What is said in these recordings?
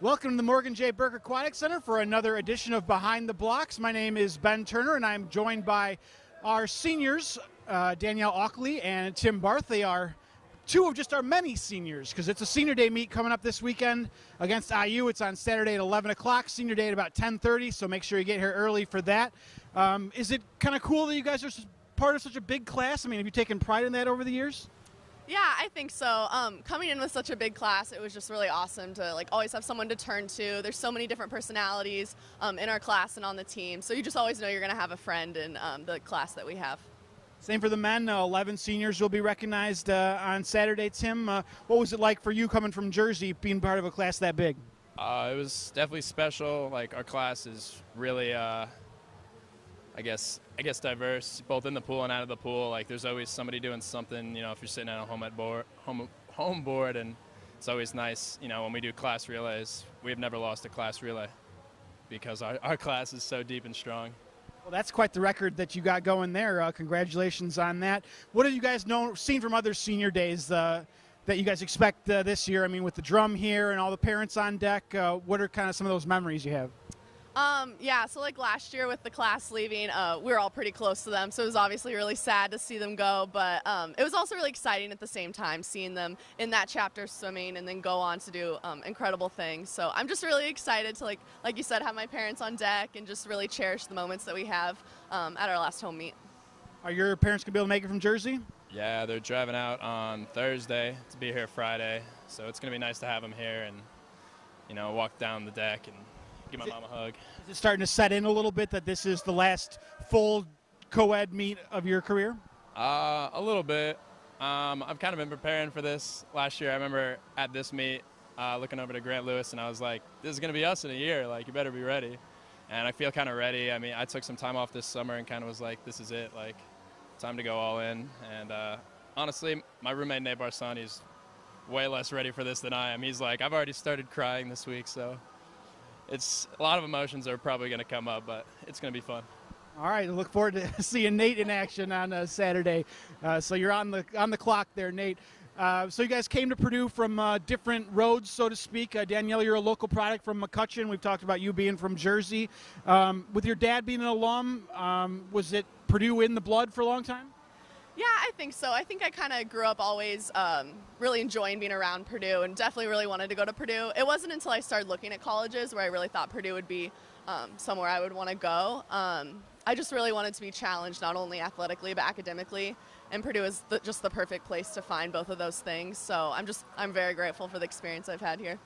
Welcome to the Morgan J. Burke Aquatic Center for another edition of Behind the Blocks. My name is Ben Turner, and I'm joined by our seniors, Danielle Auckley and Tim Barth. They are two of just our many seniors, because it's a Senior Day meet coming up this weekend against IU. It's on Saturday at 11 o'clock, Senior Day at about 10:30, so make sure you get here early for that. Is it kind of cool that you guys are part of such a big class? I mean, have you taken pride in that over the years? Yeah, I think so. Coming in with such a big class, it was just really awesome to always have someone to turn to. There's so many different personalities in our class and on the team, so you just always know you're going to have a friend in the class that we have. Same for the men. 11 seniors will be recognized on Saturday. Tim, what was it like for you coming from Jersey, being part of a class that big? It was definitely special. Like, our class is really I guess diverse, both in the pool and out of the pool. Like, there's always somebody doing something, if you're sitting at a home board, and it's always nice, when we do class relays. We've never lost a class relay because our class is so deep and strong. Well, that's quite the record that you got going there. Congratulations on that. What have you guys seen from other senior days that you guys expect this year? I mean, with the drum here and all the parents on deck, what are kind of some of those memories you have? Yeah, so last year with the class leaving, we were all pretty close to them, so it was obviously really sad to see them go, but it was also really exciting at the same time, seeing them in that chapter swimming and then go on to do incredible things. So I'm just really excited to, like you said, have my parents on deck and just really cherish the moments that we have at our last home meet. Are your parents going to be able to make it from Jersey? Yeah, they're driving out on Thursday to be here Friday, so it's going to be nice to have them here and, walk down the deck and give my mom a hug. Is it starting to set in a little bit that this is the last full co-ed meet of your career? A little bit. I've kind of been preparing for this last year. I remember at this meet looking over to Grant Lewis, and I was like, this is going to be us in a year. Like, you better be ready. And I feel kind of ready. I mean, I took some time off this summer and kind of was like, this is it. Like, time to go all in. And honestly, my roommate, Nate Barson, he's way less ready for this than I am. He's like, I've already started crying this week, so it's a lot of emotions are probably going to come up, but it's going to be fun. All right, I look forward to seeing Nate in action on Saturday. So you're on the clock there, Nate. So you guys came to Purdue from different roads, so to speak. Danielle, you're a local product from McCutcheon. We've talked about you being from Jersey. With your dad being an alum, was it Purdue in the blood for a long time? Yeah, I think so. I think I kind of grew up always really enjoying being around Purdue and definitely really wanted to go to Purdue. It wasn't until I started looking at colleges where I really thought Purdue would be somewhere I would want to go. I just really wanted to be challenged not only athletically but academically, and Purdue is just the perfect place to find both of those things. So I'm very grateful for the experience I've had here.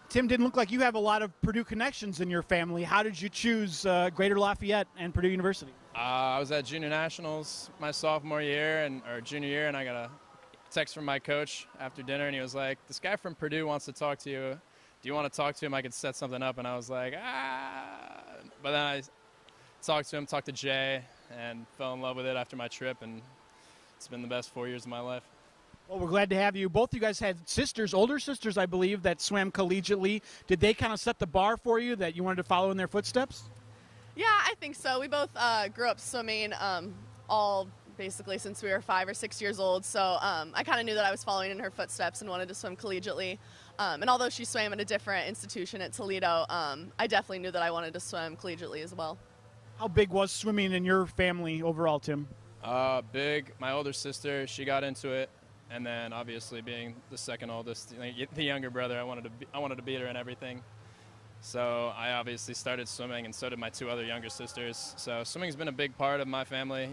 Tim, didn't look like you have a lot of Purdue connections in your family. How did you choose Greater Lafayette and Purdue University? I was at Junior Nationals my sophomore year or junior year, and I got a text from my coach after dinner, and he was like, this guy from Purdue wants to talk to you. Do you want to talk to him? I could set something up. And I was like, But then I talked to him, talked to Jay, and fell in love with it after my trip, and it's been the best 4 years of my life. Well, we're glad to have you. Both of you guys had sisters, older sisters, I believe, that swam collegiately. Did they kind of set the bar for you that you wanted to follow in their footsteps? Yeah, I think so. We both grew up swimming all basically since we were 5 or 6 years old. So I kind of knew that I was following in her footsteps and wanted to swim collegiately. And although she swam at a different institution at Toledo, I definitely knew that I wanted to swim collegiately as well. How big was swimming in your family overall, Tim? Big. My older sister, she got into it. And then obviously being the second oldest, the younger brother, I wanted to beat her in everything. So I obviously started swimming, and so did my two other younger sisters. So swimming's been a big part of my family,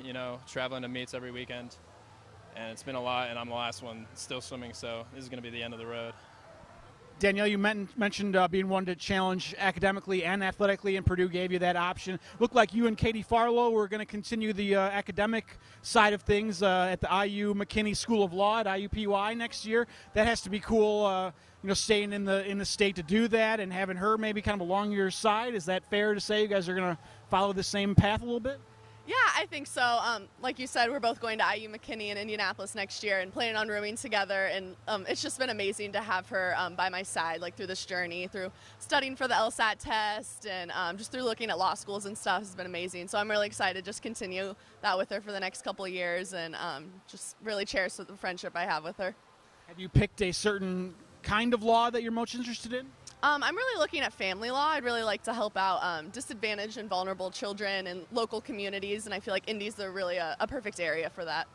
traveling to meets every weekend. And it's been a lot, and I'm the last one still swimming, so this is going to be the end of the road. Danielle, you mentioned being one to challenge academically and athletically, and Purdue gave you that option. Looked like you and Katie Farlow were going to continue the academic side of things at the IU McKinney School of Law at IUPUI next year. That has to be cool, staying in the state to do that and having her maybe kind of along your side. Is that fair to say you guys are going to follow the same path a little bit? Yeah, I think so. Like you said, we're both going to IU McKinney in Indianapolis next year and planning on rooming together. And it's just been amazing to have her by my side, through this journey, through studying for the LSAT test and just through looking at law schools and stuff has been amazing. So I'm really excited to just continue that with her for the next couple of years and just really cherish the friendship I have with her. Have you picked a certain kind of law that you're most interested in? I'm really looking at family law. I'd really like to help out disadvantaged and vulnerable children in local communities, and I feel like Indy's really a perfect area for that.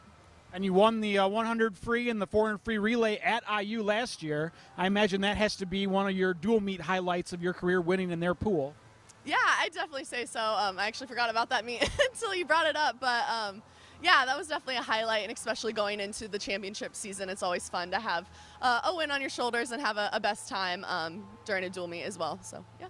And you won the 100 free and the 400 free relay at IU last year. I imagine that has to be one of your dual meet highlights of your career, winning in their pool. Yeah, I'd definitely say so. I actually forgot about that meet until you brought it up, but yeah, that was definitely a highlight, and especially going into the championship season, it's always fun to have a win on your shoulders and have a best time during a dual meet as well. So, yeah.